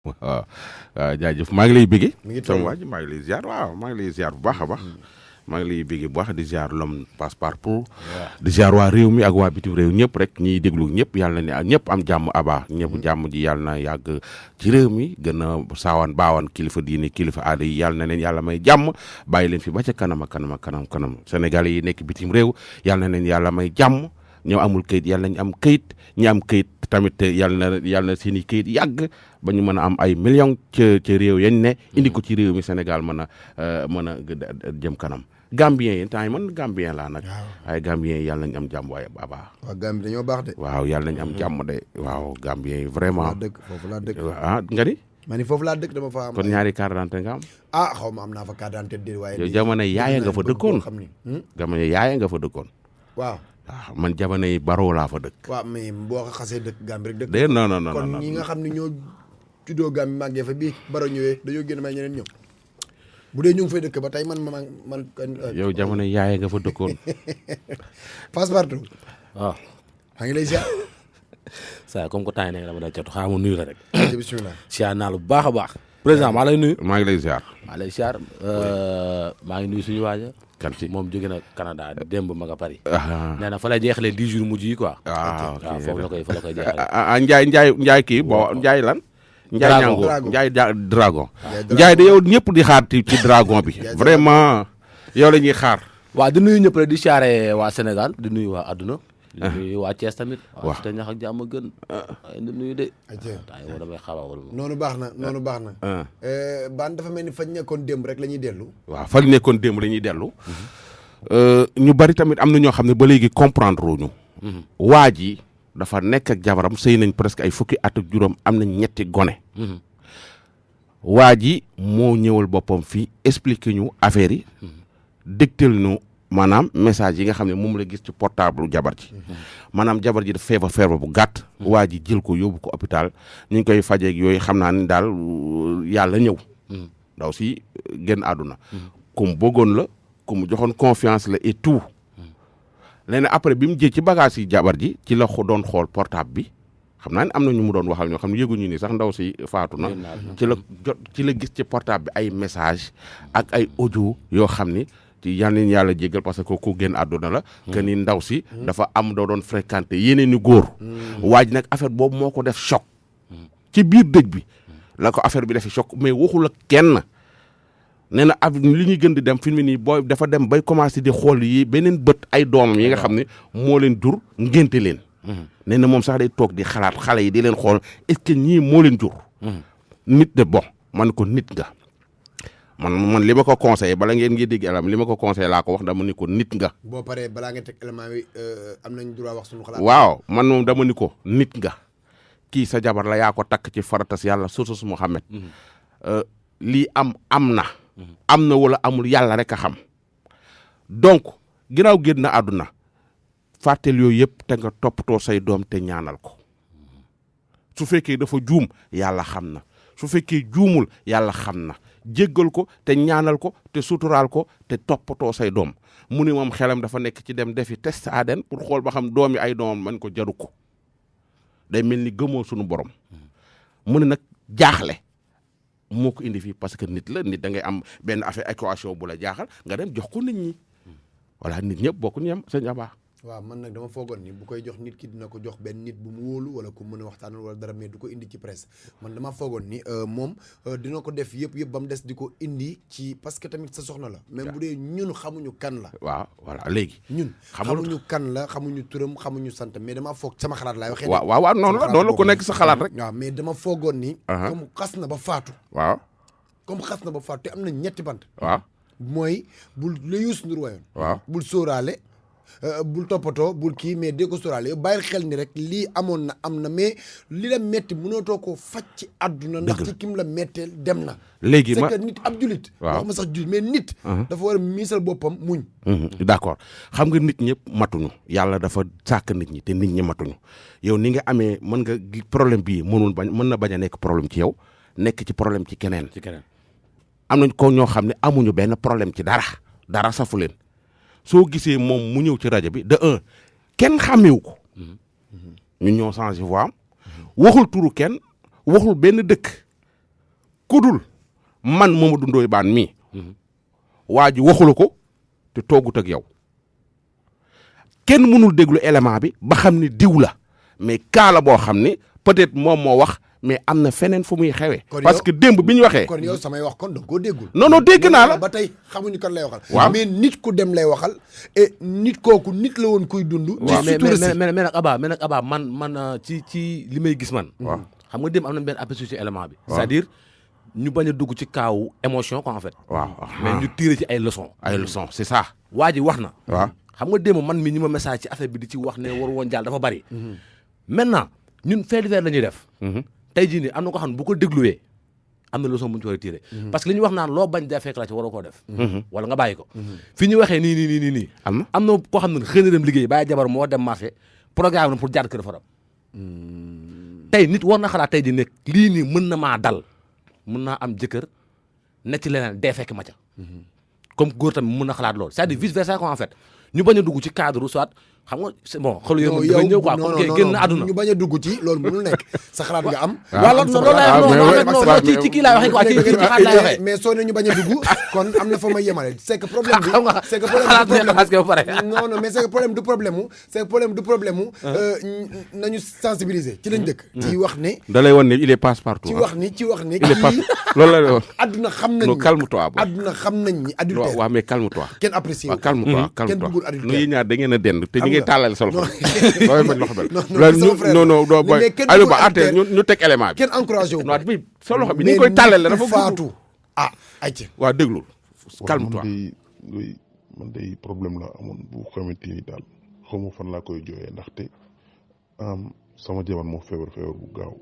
waaw jaajëf maa ngi lay bëggee. mi ngi sama waa ji maa ngi lay ziar waaw maa ngi lay ziar bu baax a baax. maa ngi lay bëggee bu baax di ziar l'homme passe partout. di ziar waa réew mi ak waa bitim réew ñëpp rek ñiy déglu ñëpp yàlla na ne ñëpp am jàmm aba ñëpp jàmm ji yàlla na yàgg ci réew mi gën a saawan baawan kilifa diine kilifa aada yi yàlla na leen yàlla may jàmm bàyyi leen fi ba ca kanam kanam Sénégalais yi nekk bitim réew yàlla na leen yàlla may jàmm. ñoo amul kayit yàlla nañ am kayit ñi am kayit tamit yàlla na seen i kayit yàgg ba ñu mën a am ay millions ca réew yañ ne indi ko ci réew mi Sénégal mën a jëm kanam Gambien yi temps yi man Gambien laa nag ay Gambien yi yàlla nañ am jàmm waaye baba waaw Gambie dañoo baax de waaw yàlla nañ am jàmm de waaw Gambien yi vraiment foofu laa dëkk nga di ma ni foofu laa dëkk dama fa am kon ñaari carte d'identité nga am xaw ma am naa fa carte d'identité waaye yow jamono yaaya nga fa dëkkoon jamono yaaya nga fa dëkkoon waaw waaw man jamono yi baroo laa fa dëkk. waaw mais boo ko xasee dëkk Gambie rek dëkk. de non kon ñi nga xam ne ñoo juddoo Gambie màggee fa bii baro ñëwee dañoo génn may ñeneen ñëw bu dee ñu ngi fay dëkk ba tey man. yow jamono yaayee nga fa dëkkoon. Passepartout. waaw. maa ngi lay ziar. saa comme que temps yii dama day catu xaaral ma nuyu la rek. bisimilah. ziar naa la bu baax a baax. président maa lay nuyu. maa ngi lay ziar. maa lay ziar maa ngi nuyu suñu waaja kan ci moom jóge na Canada démb ma nga Paris. nee na fa lay jeexalee 10 jours mujj yi quoi. waaw foofu la koy jeexalee. Ndiaye kii bon Ndiaye lan. Ndiaye ñango Dragon. Ndiaye Dragon. Ndiaye de yow ñëpp di xaar ci Dragon bi. vraiment yow la ñuy xaar. waaw di nuyu ñëpp rek di siyaare waa Sénégal di nuyu waa adduna. di nuyu waa Thiès tamit. waaw te ñax ak jàmm gën. di nuyu de. ayca taay woo damay xawawal moom. noonu baax na. baan dafa mel ni fañ nekkoon démb rek la ñuy dellu. waaw fa nekkoon démb la ñuy dellu. ñu bari tamit am na ñoo xam ne ba léegi comprendre wuñu. waa ji dafa nekk ak jabaram sëy nañ presque ay fukki at ak juróom am nañ ñetti gone. waa ji moo ñëwal boppam fii expliquer ñu affaire yi. dégtal ñu maanaam message yi nga xam ne moom la gis ci portable jabar ji. maanaam jabar ji dafa feebar bu gàtt. waa ji jël ko yóbbu ko hôpital ñu ngi koy fajeeg yooyu xam naa ni daal yàlla ñëw. ndaw si génn àdduna. ku mu bëggoon la ku mu joxoon confiance la et tout. léegi après bi mu jël ci bagage yi jabar ji ci la doon xool portable bi xam naa ne am na ñu mu doon waxal ñoo xam ne yëguñu ni sax ndaw si faatu na. ci la gis ci portable bi ay message ak ay audio yoo xam ni. ci yal nañu yàlla jéggal parce que ku génn àdduna la. que ni ndaw si. dafa am doo doon fréquenté yeneen ni góor. waa ji nag affaire boobu moo ko def choc. ci biir dëj bi. la ko affaire bi defi choc mais waxul ak kenn. nee na ab li ñuy gën di dem fi mu nii booy dafa dem bay commencé di xool yi beneen bët ay doomam yi nga xam ne moo leen jur ngénte leen. nee na moom sax day toog di xalaat xale yi di leen xool est-ce que ñii moo leen jur. nit de bon man ko nit nga. man li ma ko conseillé bala ngeen ngi dégg elam li ma ko conseillé laa ko wax dama ni ko nit nga. boo paree balaa nga teg élément bi am nañ droit wax suñu xalaat. waaw man moom dama ni ko nit nga kii sa jabar la yaa ko takk ci faratas yàlla source Muhammad lii am na. am na wala amul yàlla rek a xam donc ginnaaw génn na àdduna fàtteel yooyu yëpp te nga toppatoo say doom te ñaanal ko su fekkee dafa juum yàlla xam na su fekkee juumul yàlla xam na jéggal ko te ñaanal ko te suturaal ko te toppatoo say doom mu ni moom xelam dafa nekk ci dem defi test ADN pour xool ba xam doom yi ay doomam man ko jaru ko day mel ni gëmoo sunu borom mu ne nag jaaxle moo ko indi fii parce que nit la nit da ngay am benn affaire équation bu la jaaxal nga dem jox ko nit ñi voilà nit ñëpp bokku ñu yem sëñ Aba. waaw man nag dama foogoon ni bu koy jox nit ki dina ko jox benn nit bu mu wóolu wala ku mën a waxtaanal wala dara mais du ko indi ci presse man dama foogoon ni moom dina ko def yëpp ba mu des di ko indi ci parce que tamit sa soxna la. même bu dee ñun xamuñu kan la. waaw voilà léegi. ñun xamuñu kan la xamuñu turam xamuñu sant mais dama foog sama xalaat laay waxee. waaw noonu la ku nekk sa xalaat rek. waaw mais dama foogoon ni. comme xas na ba faatu. waaw. comme xas na ba faatu te am na ñetti bant. waaw mooy bul la Youssou Ndour wayoon. waaw bul sóoraale. bul toppatoo bul kii mais dee ko sóoraale yow bàyyil xel ni rek lii amoon na am na mais li la metti mënootoo koo faj ci àdduna ndax ci kim la metteel dem na léegi c'est que nit ab julit wax ma sax julit mais nit dafa war a miisal boppam muñ d'accord xam nga nit ñëpp matuñu yàlla dafa sàkk nit ñi te nit ñi matuñu yow ni nga amee mën nga problème bii mën na bañ a nekk problème ci yow nekk ci problème ci keneen am nañ ko ñoo xam ne amuñu benn problème ci dara safu leen soo gisee moom mu ñëw ci rajo bi de kenn xàmmewu ko ñun ñoo changé voix am waxul turu kenn waxul benn dëkk kudul man Mamadou Ndoye Bane mii waa ji waxula ko te toogut ak yow kenn mënul déglu élément bi ba xam ni diw la mais kaala boo xam ni peut-être moom moo wax mais am na feneen fu muy xewee. parce que démb bi ñu waxee. kon yow samay wax kon da nga koo déggul. non dégg naa la ba tey xamuñu kan lay waxal. waaw mais nit ku dem lay waxal. et nit kooku nit la woon kuy dund. waaw mais nag Aba man ci li may gis man. waaw xam nga démb am na benn aperçu ci élément bi. c'est-à-dire ñu bañ a dugg ci kaawu émotion quoi en fait. waaw mais ñu tirer ci ay leçons. c'est ça. waa ji wax na. waaw xam nga démb man mi ñi ma message ci affaire bi di ci wax ne war woon jàll dafa bari. maintenant ñun fait divers la ñuy def. tey jii nii am na ko xam ne bu ko dégluwee am na leçon bu ñu ci war a tiré parce que li ñu wax naan loo bañ dee fekk la ci waroo koo def wala nga bàyyi ko fi ñu waxee nii am na koo xam ne xëy na dem liggéey bàyyi jabar moo dem marché programme na pour jaar kër faram tey nit war na xalaat tey jii ne lii nii mën na maa dal mën naa am jëkkër ne ci leneen dee fekk ma ca comme góor tamit mën na xalaat loolu c'est-à-dire vice versa quoi en fait ñu bañ a dugg ci cadre soit xam nga c'est bon xolu yow dafay ñëw quoi comme que génn àdduna ñu bañ a dugg ci loolu mënul nekk sa xalaat nga am wala loolu laay wax ci kii laay waxee quoi ci xalaat laay waxee mais soo ne ñu bañ a dugg kon am na fa may yemale c'est que problème bi c'est que problème du problème mu nañu sensibiliser ci lañ dëkk ci wax ne da lay wan ne il est passe partout ci wax ni il est passe loolu la wax adduna xam nañ calme-toi adduna xam nañ ni adultère waaw mais calme-toi kenn apprécié waaw calme-toi kenn bëggul adultère nu yi ñaar da ngeen a dend te ñu ngi tàllal sa loxo dooy bañ loxo bel non doo boy Aliou Ba atte ñu teg élément bi kenn encouragé wu non bi sa loxo bi ñu ngi koy tàllal la dafa faatu ayca waaw déglu calme-toi man day problème la amoon bu xamante ni daal xaw ma fan laa koy jooyee ndaxte sama jabar moo feebar bu gaaw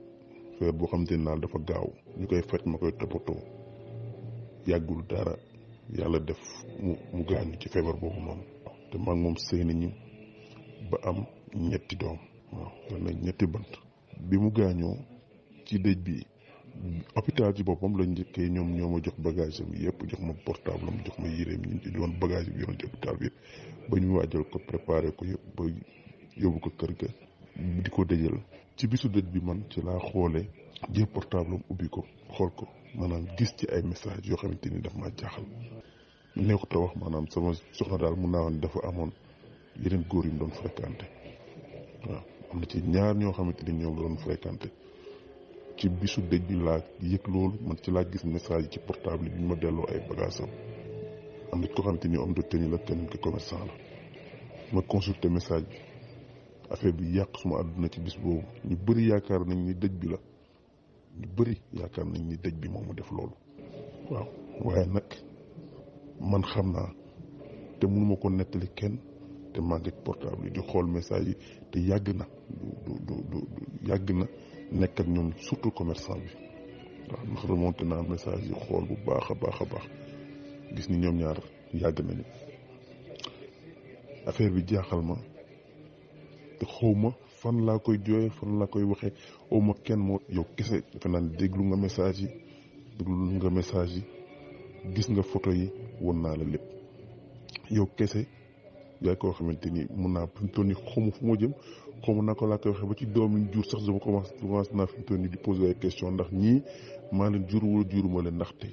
feebar boo xamante ni daal dafa gaaw ñu koy faj ma koy toppatoo yàggul dara yàlla def mu gaañu ci feebar boobu noonu te maa ngi moom sëy nañu ba am ñetti doom waaw yor nañ ñetti bant bi mu gaañoo ci dëj bi hôpital ci boppam lañ njëkkee ñoom ñoo ma jox bagage am yëpp jox ma portable am jox ma yéreem ñu ci doon bagage bi yoroon ci hôpital bi ba ñu waajal ko préparé ko yëpp ba yóbbu ko kër ga di ko dëjal ci bisu dëj bi man ci laa xoolee jël portable am ubbi ko xool ko maanaam gis ci ay message yoo xamante ni daf maa jaaxal neexut a wax maanaam sama soxna daal mun naa woon dafa amoon yeneen góor yi mu doon fréquenté waaw am na ci ñaar ñoo xamante ni ñoom la doon fréquenté ci bisu dëj bi laa yëg loolu man ci laa gis message yi ci portable bi ñu ma delloo ay bagages am na ko xamante ni homme de tenue la kenn ki commerçant la ma consulté message bi affaire bi yàq suma àdduna ci bis boobu ñu bëri yaakaar nañ ni dëj bi la ñu bëri yaakaar nañ ni dëj bi moomu def loolu waaw waaye nag man xam naa te mënuma ko nettali kenn te maa ngi portable yi di xool message yi te yàgg na du yàgg na nekk ak ñoom surtout commerçant bi waaw ndax remonté naa message yi xool bu baax a baax gis ni ñoom ñaar yàgg nañu affaire bi jaaxal ma te xawma fan laa koy jooyee fan laa koy waxee awma kenn moo yow kese defe naa ne déglu nga message yi gis nga photo yi won naa la lépp yow kese yaay koo xamante ni mun naa fi mu toll nii xawma fu ma jëm xawma naa ko laa koy waxee ba ci doom yi jur sax dama commencé naa fi mu toll nii di poser ay question ndax ñii maa leen jur wala juruma leen ndaxte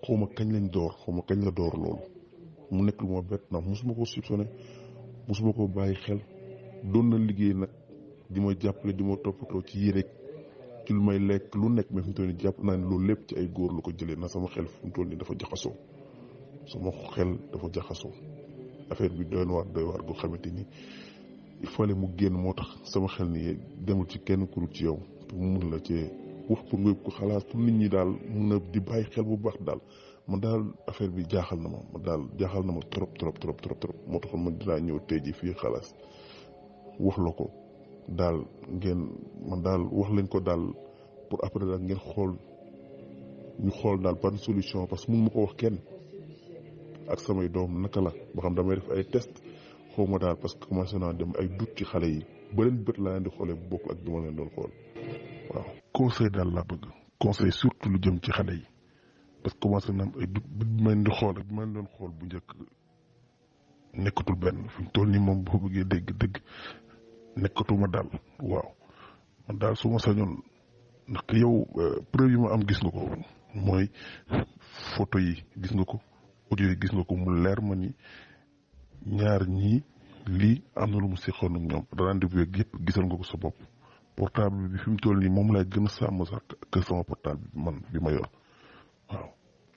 xawma kañ lañ door xawma kañ la door loolu mu nekk lu ma bett ndax mosuma ko soupçonné mosuma ko bàyyi xel doon na liggéey nag di ma jàppale di ma toppatoo ci yére ci lu may lekk lu nekk mais fi mu toll nii jàpp naa ne loolu lépp ci ay góor la ko jëlee na sama xel fi mu toll nii dafa jaxasoo affaire bi doy waar goo xamante ni il fallait mu génn moo tax sama xel ni demul ci kenn ku dul ci yow pour mu mun la cee wax pour nga ko xalaat pour nit ñi daal mun na di bàyyi xel bu baax daal man daal affaire bi jaaxal na ma trop moo tax man dinaa ñëw tey ji fii xalaas wax la ko daal ngeen man daal wax leen ko daal pour après daal ngeen ñu xool daal ban solution parce que mun ma ko wax kenn ak samay doom naka la ba xam damay def ay test xaw ma daal parce que commencé naa dem ay doute ci xale yi ba leen bët laa leen di xoolee bu bokk ak bi ma leen doon xool waaw conseil daal laa bëgg conseil surtout lu jëm ci xale yi parce que commencé naa am ay doute bi ma leen di xool ak bi ma leen doon xool bu njëkk nekkatul benn fi mu toll nii moom boo bëggee dégg nekkatuma daal waaw man daal su ma sañoon ndaxte yow preuve yi ma am gis nga ko mooy photo yi gis nga ko audio yi gis nga ko mu leer ma ni ñaar ñii lii am na lu mu seqoon ak ñoom rendez-vous yeeg yëpp gisal nga ko sa bopp portable bi fi mu toll nii moom laay gën a sàmm sax que sama portable bi man bi ma yor waaw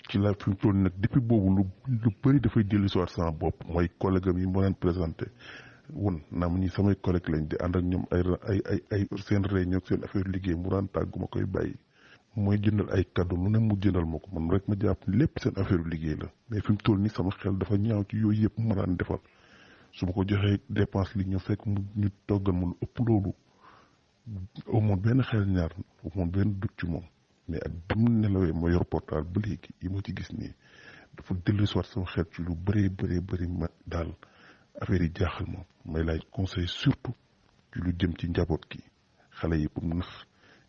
ci la fi mu toll nii nag depuis boobu lu bëri dafay dellu si waat sama bopp mooy collègue am yi ma leen présenté won naa ma ñi samay collègue lañ di ànd ak ñoom ay seen réunion seen affaire liggéey mu daan tàggu ma koy bàyyi mooy jëndal ay cadeau lu ne mu jëndal ma ko man rek ma jàpp lépp seen affaire liggéey la mais fi mu toll nii sama xel dafa ñaaw ci yooyu yëpp mu ma daan defal su ma ko joxee dépense li ñu fekk mu ñu toggal ma lu ëpp loolu amoon benn xel ñaar amoon benn dut ci moom mais ak bi mu nelawee ma yor portable ba léegi yi ma ci gis nii dafa dellusiwaat sama xel ci lu bëri ma daal affaire yi jaaxal ma may laaj conseil surtout ci lu jëm ci njaboot gi xale yi pour ndax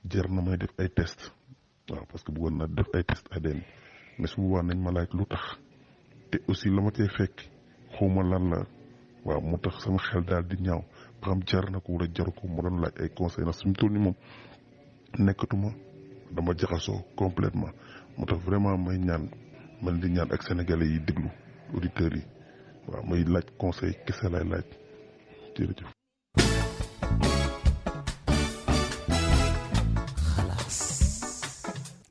jar na may def ay test waaw parce que bëggoon naa def ay test ADN mais su boobaa nañ ma laaj lu tax te aussi la ma cay fekk xawma lan la waaw moo tax sama xel daal di ñaaw ba xam jar na ko wala jaru ko ma doon laaj ay conseil ndax su mu toll nii moom nekkatuma dama jaxasoo complètement moo tax vraiment may ñaan man di ñaan ak sénégalais yi déglu auditeurs yi waaw may laaj conseil kese lay laaj jërëjëf.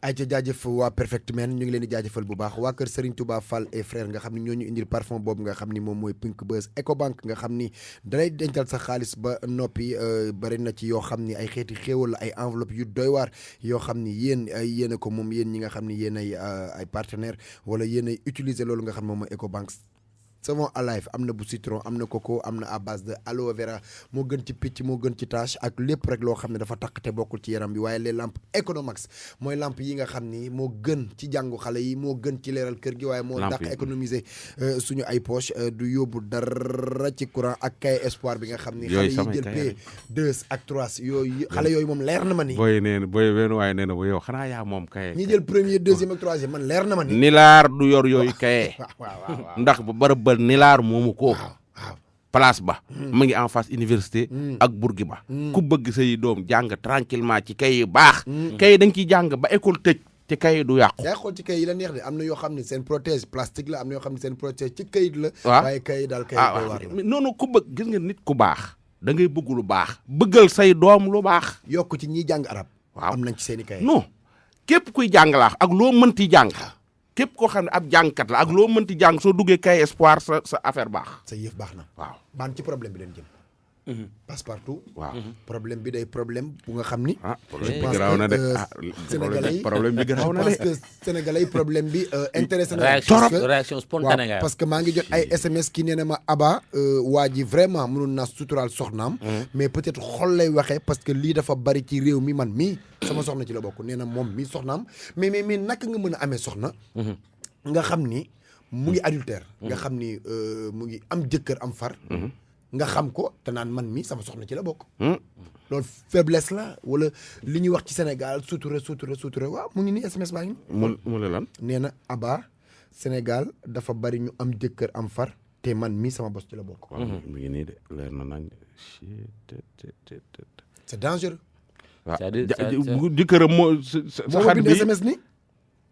ay ca jaajëf waa Perfect Men ñu ngi leen di jaajëfal bu baax waa kër Serigne Touba Fall et frère nga xam ni ñoo ñu indil parfum boobu nga xam ni moom mooy Pink Buzz Ecobank nga xam ni dalay dencal sa xaalis ba noppi bari na ci yoo xam ni ay xeeti xéewal la ay enveloppe yu doy waar yoo xam ni yéen a ko moom yéen ñi nga xam ni yéen ay partenaire wala yéen ay utiliser loolu nga xam ne moom mooy Ecobank. savon Alive am na bu citron am na coco am na à base de aloe vera moo gën ci picc moo gën ci tache ak lépp rek loo xam ne dafa takk te bokkul ci yaram bi waaye les lampes Economax mooy lampe yi nga xam ni moo gën ci jàngu xale yi moo gën ci leeral kër gi waaye moo dàq économiser suñu ay poche du yóbbu dara ci courant ak kay espoir bi nga xam ni xale yi jël P2 ak 3 yooyu xale yooyu moom leer na ma ni booy wenn waaye nee na bu yow xanaa yaa moom kaye ñi jël premier deuxième ak troisième man leer na ma ni nilaar du yor yooyu kaye waaw ndax bërëb ba nilaar moomu ko place ba mu ngi en face université ak Bourguiba ku bëgg say doom jàng tranquillement ci kay yu baax kay dañ ciy jàng ba école tëj ci kay du yàqu yaa xool ci kay yi la neex de am na yoo xam ne seen protège plastique la am na yoo xam ne seen protège ci kayit la waaye kay daal kay koy war la noonu ku bëgg gis nga nit ku baax da ngay bëgg lu baax bëggal say doom lu baax yokk ci ñiy jàng arab waaw am nañ ci seen i kay non képp kuy jàng laax ak loo mënti jàng képp koo xam ne ab jàngkat la ak loo mënti jàng soo duggee kay espoir sa affaire baax sa yëf baax na waaw baan ci problème bi leen jëm Passepartout waaw problème bi day problème bu nga xam ni problème bi garaaw na de sénégalais yi problème bi garaaw na de parce que sénégalais yi problème bi intéressé na réaction spontanée nga parce que maa ngi jot ay SMS ki nee na ma Aba waa ji vraiment mënoon naa suturaal soxnaam mais peut-être xol lay waxee parce que lii dafa bari ci réew mi man mii sama soxna ci la bokk nee na moom mii soxnaam mais naka nga mën a amee soxna nga xam ni mu ngi adultère nga xam ni mu ngi am jëkkër am far nga xam ko te naan man mi sama soxna ci la bokk loolu faiblesse la wala li ñuy wax ci Sénégal sutura waaw mu ngi nii SMS baa ngi mu la lan nee na Aba Sénégal dafa bari ñu am jëkkër am far te man mi sama bos ci la bokk mu ngi nii de leer na nañ c'est dangereux waaw jëkkëram moo sa xarit bi SMS ni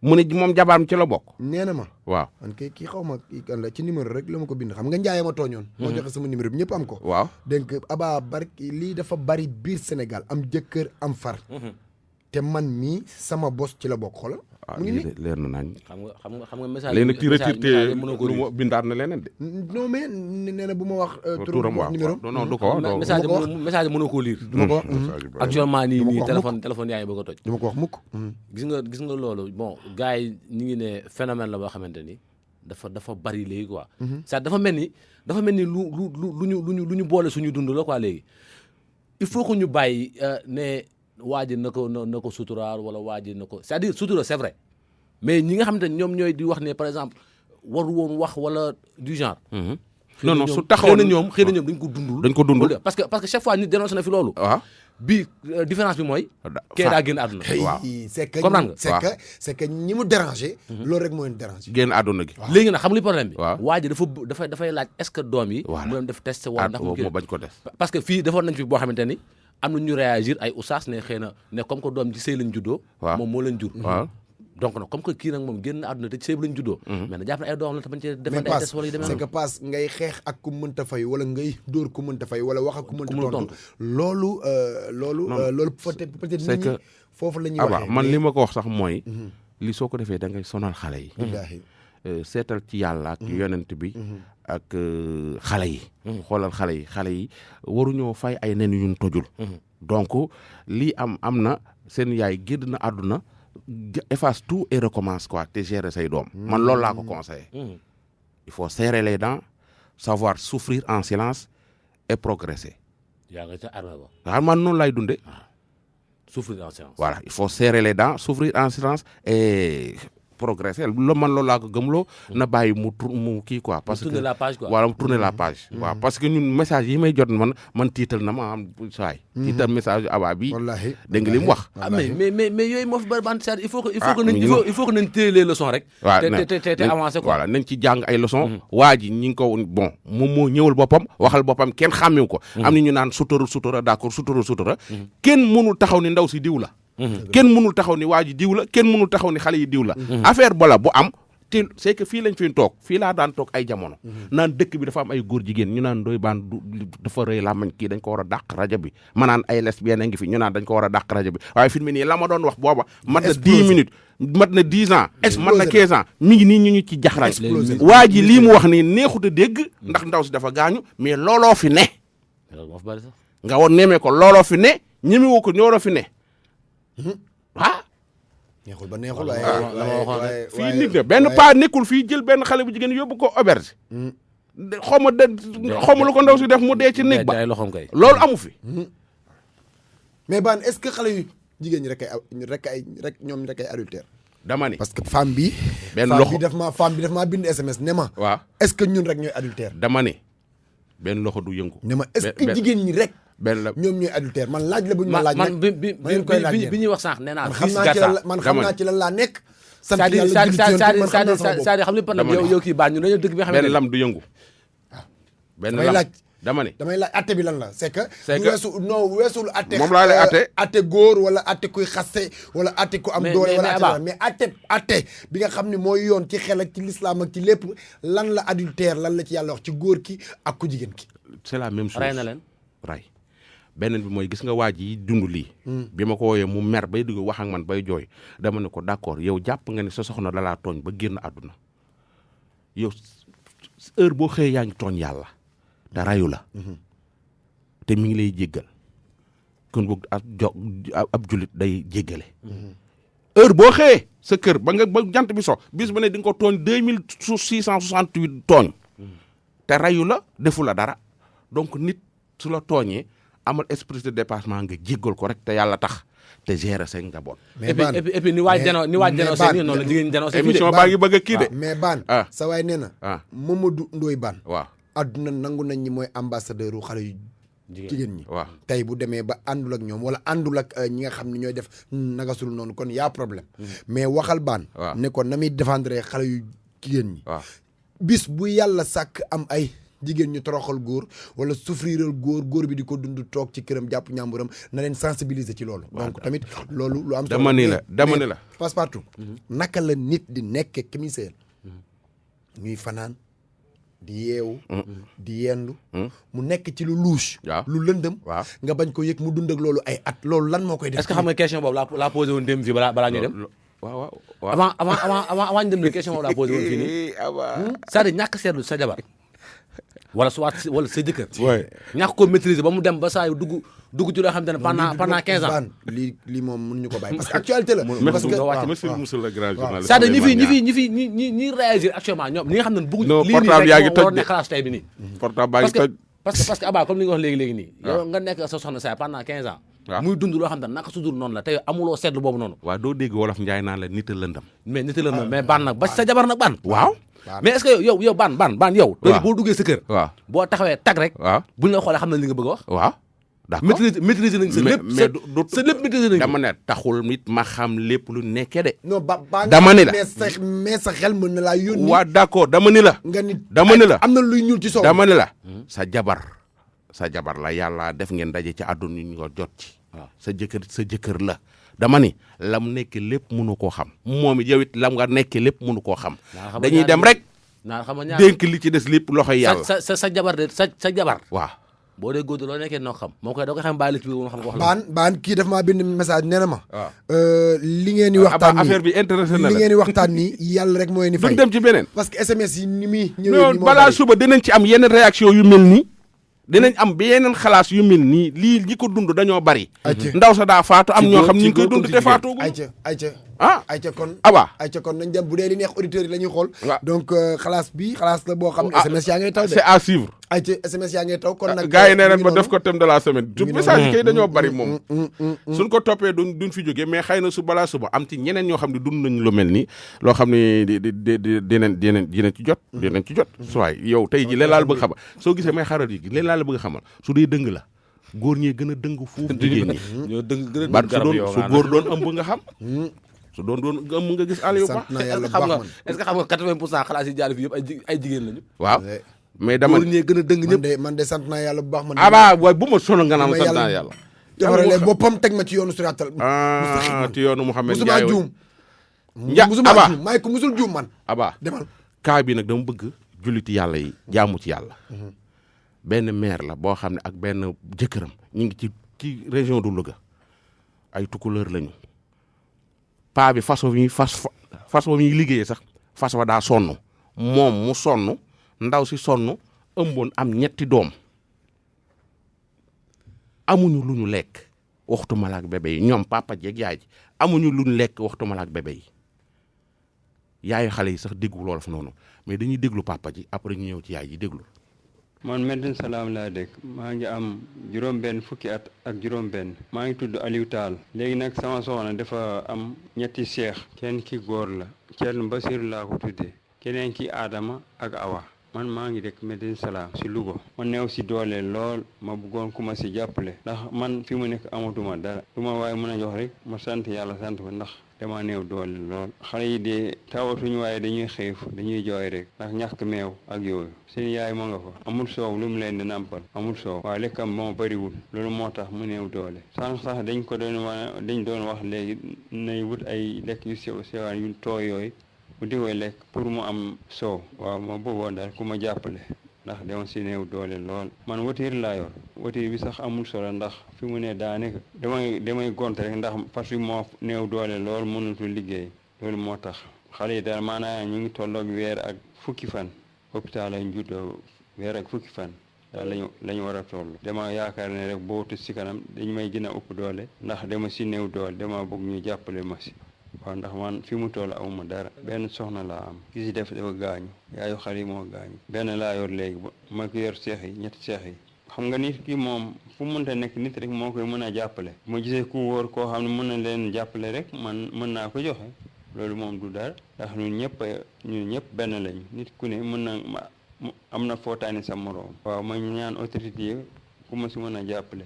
mu ne moom jabaam ci la bokk nee na ma waaw man kii xaw ma kii kan la ci numéro rek la ma ko bind xam nga njaayee ma tooñoon moo joxe sama numéro bi ñëpp am ko waaw donc Aba bari lii dafa bari biir Sénégal am jëkkër am far te man mii sama bos ci la bokk xoolal mu ngi nii leer na nañ xam nga message léegi nag ci retiré lu mu bindaat na leneen de non mais nee na bu ma wax turam waaw numéro non du ko wax message mënoo koo lire du ma ko wax actuellement nii téléphone yaa ngi bëgg a toj du ma ko wax mukk gis nga loolu bon gars yi ñu ngi ne phénomène la boo xamante ni dafa bari léegi quoi ça dafa mel ni lu ñu boole suñu dund la quoi léegi il faut que ñu bàyyi ne waa ji na ko suturaal wala waa ji na ko c'est-à-dire sutura c'est vrai mais ñi nga xamante ne ñoom ñooy di wax ne par exemple waru woon wax wala du genre non su taxawoon xëy na ñoom dañ ko dundul parce que chaque fois nit dénoncé na fi loolu waaw bi différence bi mooy kee daa génn àdduna waaw c'est que ñi mu dérangé loolu rek moo leen dérangé génn àdduna gi léegi nag xam li problème bi waaw waa ji dafay laaj est-ce que doom yi mu doon def test wala ndax mu bañ ko def parce que fii defoon nañ fi boo xamante ni am na ñu réagir ay oustaz ne xëy na ne comme que doom ci sëy lañ juddoo waaw moom moo leen jur waaw donc nag comme que kii nag moom génn àdduna te ci sëy bi lañ juddoo mais na jàpp ne ay doom la te bañ cee mais defante ay test wala yu demee c'est noonu que passe ngay xeex ak ku mënta fay wala ngay dóor ku mënta fay wala wax ak ku mënta mënul tontu tontu. loolu loolu peut-être c'est nit que ñi foofu la ñuy Aba waxee man li ma ko wax sax mooy li soo ko defee da ngay sonal xale yi billaahi seetal ci yàlla ak yonent bi ak xale yi xoolal xale yi waruñoo fay ay nen yuñ tojul donc lii am na seen yaay génn na àdduna efface tout et recommence quoi te gérer say doom man loolu laa ko conseillé il faut serrer les dents savoir souffrir en silence et progresser yaa nga ca armée ba waaw man noonu lay dunde souffrir en silence voilà il faut serrer les dents souffrir en silence et progresser man loolu laa ko gëmloo na bàyyi mu kii quoi parce que tourner la page quoi voilà mu tourner la page waaw parce que ñun message yi may jot man tiital na ma am saay tiital message Aba bi wallaahi dégg nga li mu wax ah mais yooyu moo fi bari ban il faut que mi il faut que nañ téye les leçons rek waaw te avancer quoi voilà nañ ci jàng ay leçons waa ji ñi ngi ko bon moom moo ñëwal boppam waxal boppam kenn xàmmewu ko am na ñu naan sutura d'accord sutura kenn mënul taxaw ni ndaw si diw la kenn mënul taxaw ni waa ji diw la kenn mënul taxaw ni xale yi diw la affaire bala bu am te c'est que fii lañ fi toog fii laa daan toog ay jamono naan dëkk bi dafa am ay góor jigéen ñu naan Ndoye Bane dafa rëy làmmañ kii dañ ko war a dàq rajo bi ma naan ay lesbiennes a ngi fi ñu naan dañ ko war a dàq rajo bi waaye fi mu nii la ma doon wax booba mat na 10 minutes mat na 10 ans mat na 15 ans mi ngi nii ñu ci jaxrañ waa ji lii mu wax nii neexut a dégg ndax ndaw si dafa gaañu mais looloo fi ne moo fi bari sax nga woon nemee ko looloo fi ne ñemewoo ko ñooroo fi ne ah neexul ba neexul la ma waxoon rek. fii nit la benn paa nekkul fii jël benn xale bu jigéen yóbbu ko auberge xaw ma lu ko ndaw si def mu dee ci néeg ba ay loxoom kay loolu amu fi mais Bane est-ce que xale yu jigéen ñi rek ñoom rek ay adultère dama ni parce que femme bi benn femme loxo bi daf maa bind SMS ne ma waaw est-ce que ñun rek ñooy adultère dama ni benn loxo du yëngu ne ma est-ce que jigéen ñi rek benn la ñoom ñooy adultère man laaj la bu ñu ma laaj man bi ñuy wax sànq nee naa man xam naa ci lan laa nekk sant yàlla c'est-à-dire xam li par exemple yow kii baan ñu dañoo dëgg bi nga xam ne benn lam du yëngu benn damay lam laaj dama ni damay laaj atte bi lan la c'est que C'est que- weesul atte moom laa lay atte. atte góor wala atte kuy xaste wala atte ku am Mais- doole mais- wala mais atte Abba. dara. mais atte bi nga xam ne mooy yoon ci xel ak ci l'islam ak ci lépp lan la adultère lan la ci yàlla wax ci góor ki ak ku jigéen ki c'est la même chose rey na leen ray beneen bi mooy gis nga waa ji dund lii bi ma ko wooyee mu mer bay dugg wax ak man bay jooy dama ne ko d'accord yow jàpp nga ne sa soxna da laa tooñ ba génn àdduna yow heure boo xëyee yaa ngi tooñ yàlla te rayu la te mi ngi lay jéggal kon boog ab julit day jéggale heure boo xëyee sa kër ba jant bi so bis bu ne di nga ko tooñ 2668 tooñ te rayu la defu la dara donc nit su la tooñee amal esprit de dépassement nga jéggal ko rek te yàlla tax te gérer seen njaboot. mais Bane et puis ni waaj janoo seen noonu la jigéen janoo seen émission baa ngi bëgg a kii de. mais Bane ah sa waay nee na ah Mamadou Ndoye Bane waaw adduna nangu nañ ñi mooy ambassadeur u xale yu jigéen ñi waaw tey bu demee ba àndul ak ñoom wala àndul ak ñi nga xam ne ñooy def nagasul noonu kon y'a problème mais waxal Bane waaw ne ko na muy défendre xale yu jigéen ñi waaw bis bu yàlla sàkk am ay jigéen ñu toroxal góor wala souffriral góor bi di ko dund toog ci këram jàpp ñàmburam na leen sensibiliser ci loolu donc tamit loolu lu am solo dama ni la Passepartout naka la nit di nekke commissaire ñuy fanaan di yeewu di yendu mu nekk ci lu louche waaw lu lëndëm waaw nga bañ ko yëg mu dund ak loolu ay at loolu lan moo koy def est-ce que xam nga question boobu laa posé woon dem fii balaa ñuy dem waaw waaw avant ñu dem ni question boobu laa posé woon fii nii c'est-à-dire ñàkk seetlu sa jabar wala wala sa jëkkër ñàkk ko maîtriser ba mu dem ba saa yu dugg ci loo xam ne pendant 15 ans lii moom mënuñu ko bàyyi parce que actualité la parce que merci monsieur le grand journaliste c'est-à-dire ñi réagir actuellement ñoom ñi nga xam ne bëgg non lii portable yaa ngi toj waroon ne xalaas tey bi nii portable baa ngi toj parce que Abba comme li nga wax léegi nii yow nga nekk sa soxna saa pendant 15 ans waaw muy dund loo xam ne naka su dul noonu la te amuloo seetlu boobu noonu waaw doo dégg wolof njaay naan la nit a lëndam mais nit la mais Bane nag ba sa jabar nag Bane waaw mais est-ce que yow Bane yow waaw boo duggee sa kër waaw boo taxawee tag rek waaw buñ la xoolee xam na li nga bëgg a wax waaw d'accord maîtriser nañ sa lépp mais du sa lépp maîtriser nañ dama ne taxul nit ma xam lépp lu nekkee de non ba dama ni la mais sa xel mën na laa yónni waaw d'accord dama ni la nga nit dama ni la am na luy ñuul ci soow dama ni la sa jabar sa jabar la yàlla def ngeen daje ci àdduna ñu ko jot ci waaw sa jëkkër la dama ni lam nekk lépp mënu koo xam moom it yow it lam nga nekk lépp mënu koo xam dañuy dem rek dénk li ci des lépp loxoy yàlla sa jabar de sa jabar waaw boo dee góor loo nekkee noo xam moo koy da koy xam bàyyi li ci biir xam ko wax baan kii daf maa bind message nee na ma waaw li ngeen di waxtaan affaire bi intéressé na li la ngeen di waxtaan nii yàlla rek mooy ni fay duñ dem ci beneen parce que SMS yi ni muy ñëwee non ni moo balaa bari. suba dinañ ci am yeneen réaction yu mel nii dinañ am yeneen xalaas yu mel nii lii ñi ko dund dañoo bari ndaw sa daa faatu am ñoo xam ñi ngi koy dund te faatoogu ayca ayca kon aba ayca kon nañ dem bu dee li neex auditeurs yi la ñuy xool waaw donc xalaas la boo xam ne SMS yaa ngay taw de c'est à suivre ayca SMS yaa ngay taw kon nag gars yi nee nañ mi ma ngi def ko thème de la semaine ngi message yi kay dañoo bari noonu. moom suñ ko toppee duñ fi jógee mais xëy na su balaa suba am ci ñeneen ñoo xam ne dund nañ lu mel nii loo xam ne dinañ ci jot dinañ ci jot suwaay yow tey ji leen laa la bëgg xamal soo gisee may xaral yi leen laa la bëgg xamal su dee dëng la góor ñee gën a dëng foofu jigéen ñi ñoo dëgg gën a bar garab yow su góor doon ëmb nga xam su doon ëmb nga gis Aliou Ba sant naa yàlla bu xam baax nga man est-ce que xam nga 80% xalaas yi jaar fi yëpp ay jigéen lañu waaw mais dama góor ñee gën a dëng ñëpp man de sant naa yàlla bu baax man aba waaye bu ma sonal nga naan ma sant yàlla naa yàlla defarale boppam teg ma ci yoonu siraatal ci yoonu Mouhamed musuma Ndiaye juum Nja musuma aba juum maay ko musul juum man aba demal kaa bi nag dama bëgg julliti yàlla yi jaamu ci yàlla benn maire la boo xam ne ak benn jëkkëram ñu ngi ci région de Louga ay tukuleur lañu paa bi façon yi liggéeyee sax façon daa sonn moom mu sonn ndaw si sonn ëmboon am 3 doom amuñu lu ñu lekk waxtu malaak bébé yi ñoom papa jeeg yaay ji amuñu lu ñu lekk waxtu malaak bébé yi yaayu xale yi sax déggu loolu fa noonu mais dañuy déglu papa ji après ñu ñëw ci yaay ji déglu. man Medina Salaam laa dëkk maa ngi am juróom-benn fukki at ak juróom-benn maa ngi tudd Aliou Tall léegi nag sama soxna dafa am 2 seex kenn ki góor la Thierno Basir laa ko tuddee keneen ki Adama ak Awa man maa ngi dëkk Medina Salaam si Louga ma néew si doole lool ma bëggoon ku ma si jàppale ndax man fi mu nekk amatuma dara lu ma waaye mën a jox rek ma sant yàlla sant ko ndax dama néew doole lool xale yi de tawatuñu waaye dañuy xiif dañuy jooy rek ndax ñàkk meew ak yooyu seen yaay moo nga fa amul soow lu mu leen di nàmpal amul soow waaye lekkam moo bëriwul loolu moo tax mu néew doole sànq sax dañ doon wax léegi nay wut ay lekk yu sewaan yu tooy yooyu bu di koy lekk pour mu am soow waaw ma bëggoon daal ku ma jàppale ndax dama si néew doole lool man watiir laa yor watiir bi sax amul solo ndax fi mu ne daanaka damay gont rek ndax parce que moo néew doole lool mënatul liggéey loolu moo tax xale yi daal maanaam ñu ngi tolloog weer ak fukki fan hôpital lañ juddoo weer ak fukki fan daal lañu war a toll dama yaakaar ne rek bootu si kanam dañu may gën a ëpp doole ndax dama si néew doole dama bëgg ñu jàppale ma si waaw ndax man fi mu toll awma dara benn soxna laa am ki si def dafa gaañu yaayu xale yi moo gaañu benn laa yor léegi ba ma ko yor seex yi 2 seex yi xam nga nit ki moom fu mënta nekk nit rek moo koy mën a jàppale bu ma gisee ku wóor koo xam ne mën na leen jàppale rek man mën naa ko joxe loolu moom du dara ndax ñun ñëpp benn lañu nit ku ne mën na am na footaani sa moroom waaw ma ñaan autorité yi ku ma si mën a jàppale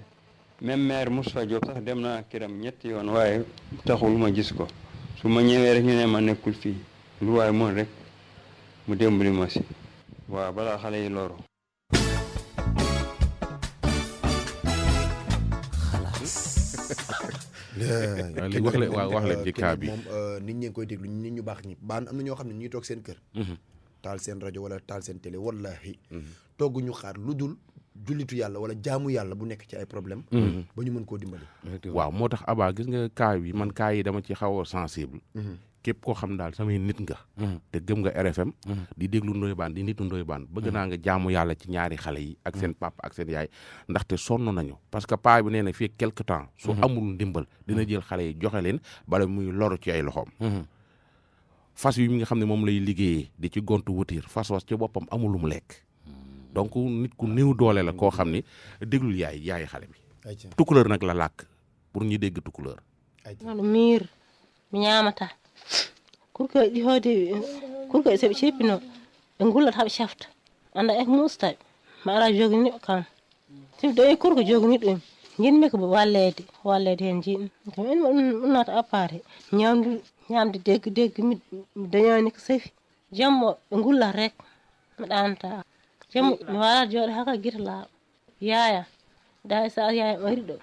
même maire Moustapha Diop sax dem naa kiram 3 yoon waaye taxul ma gis ko su ma ñëwee rek ñu ne ma nekkul fii lu waaye mën rek mu dimbali ma si waaw balaa xale yi loro wax leen ci cas bi moom nit ñi ngi koy déglu nit ñu baax ñi baan am na ñoo xam ne ñuy toog seen kër taal seen rajo wala taal seen télé wallahi togg ñu xaar lu dul jullitu yàlla wala jaamu yàlla bu nekk ci ay problème ba ñu mën koo dimbali waaw moo tax Aba gis nga cas yi man cas yi dama ci xaw a sensible képp koo xam daal samay nit nga te gëm nga RFM di déglu Ndoye Bane di nitu Ndoye Bane bëgg naa nga jaamu yàlla ci ñaari xale yi ak seen papa ak seen yaay ndaxte sonn nañu parce que paa bi nee na fii quelque temps su amul ndimbal dina jël xale yi joxe leen bala muy loru ci ay loxoom fas yi mi nga xam ne moom lay liggéeyee di ci gontu wutir fas was ci boppam amul lu mu lekk donc nit ku néew doole la koo xam ni déglul yaay xale bi tukuleur nag la làkk pour ñu dégg tukuleur no miir mi ñaamata kurkoye ƴihoode kurkoye so ɓe ceppino ɓe gullat haɓe cafta anda ek mustaɓe ma ara joginiɓe kam siɓe ɗo e kurko joginiɗo en jinmi ko wallede hen jiɗmi kam en ɗum nata appare ñamde deggi mi dañoni ko safi jammo ɓe gullat rek mi ɗanta jammo mi wala jooɗo haka guita laaɓa yaya da sa yayam ari ɗo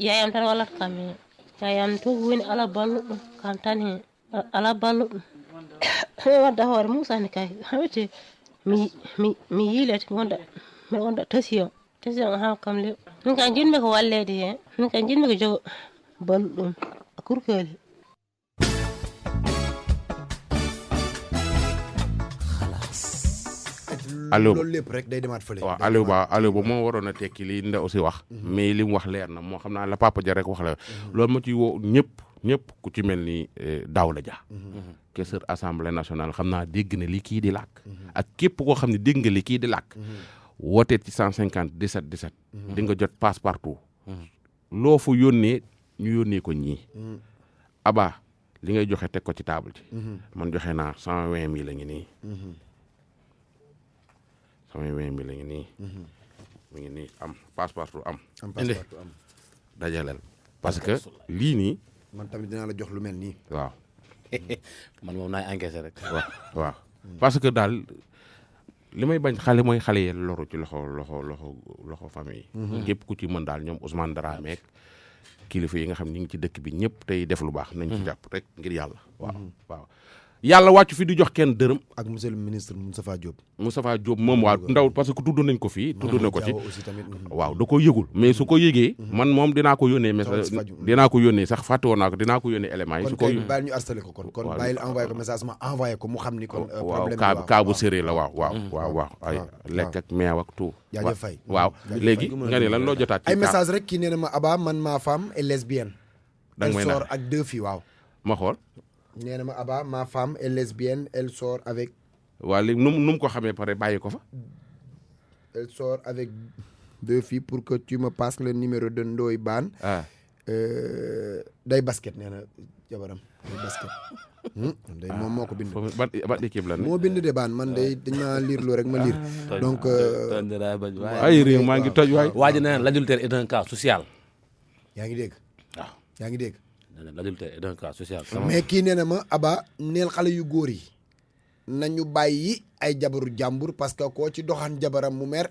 yayam tan wallata kam hen yayam to woni ala balluɗum kam tan hen ala balluɗum mi wadda hoore musani kay hawete mi yiilete mi wonda tasiyon ha kam lew min kam jinmi ko wallede hen min kam jinmi ko jogo balluɗum kurkali Aliou loolu lépp rek day demaat fële. waaw Aliou Ba moo waroon a tekki li nda aussi wax mais li mu wax leer na moo xam naa la papa ja rek wax la loolu ma ci woo ñëpp ku ci mel ni Daouda Dia caisseur assemblée nationale xam naa dégg na li kii di làkk ak képp koo xam ne dégg nga li kii di làkk wootee ci 150 17 17 di nga jot passe partout loo fa yónnee ñu yónnee ko ñii Aba li ngay joxe teg ko ci table ji man joxe naa 120 000 la ngi nii 120 000 la ngi nii mi ngi nii am passe partout am passeport am dajaleel parce que lii nii man tamit dinaa la jox lu mel nii. waaw man moom naay encaissé rek. waaw parce que daal li may bañ xale mooy xale yi loru ci loxo famille yi. képp ku ci mën daal ñoom Ousmane Dramé ak kilifa yi nga xam ni ngi ci dëkk bi ñëpp tey def lu baax. nañ ci jàpp rek ngir yàlla. waaw yàlla wàccu fi di jox kenn dërëm. ak monsieur le ministre Moustapha Diop. Moustapha Diop moom waaw ndaw parce que tudd nañ ko fii. tudd na ko ci aussi tamit. waaw da ko yëgul mais su ko yëgee. man moom dinaa ko yónnee message dinaa ko yónnee sax fàtte woon naa ko dinaa ko yónnee éléments yi. su ko kon bàyyi ñu harcelé ko kon. kon bàyyil envoyé ko message ma envoyé ko mu xam ni kon. problème waaw cas bu sérieux la waaw ay lekk ak meew ak tout. jaajëf Faye waaw léegi nga ne lan loo jotaat ci ay message rek kii nee na ma Aba man ma femme est lesbienne. da nga may elle sort ak 2 filles waaw. ma xool. nee na ma Aba ma femme est lesbienne elle sort avec. waaw léegi nu mu ko xamee pare bàyyi ko fa. elle sort avec 2 filles pour que tu me passes le numéro de Ndoye Bane. day basket nee na jabaram day basket. day moom moo ko bind. ban équipe la ne. moo bind de Bane man day dañ ma lire loo rek ma lire. donc. ay réew maa ngi toj waay. waa ji nee na l'adultère est un cas social. yaa ngi dégg. waaw yaa ngi dégg. l'adultère est un cas social. mais kii nee na ma Aba neel xale yu góor yi nañu bàyyi ay jabaru jàmbur parce que koo ci doxaan jabaram mu mer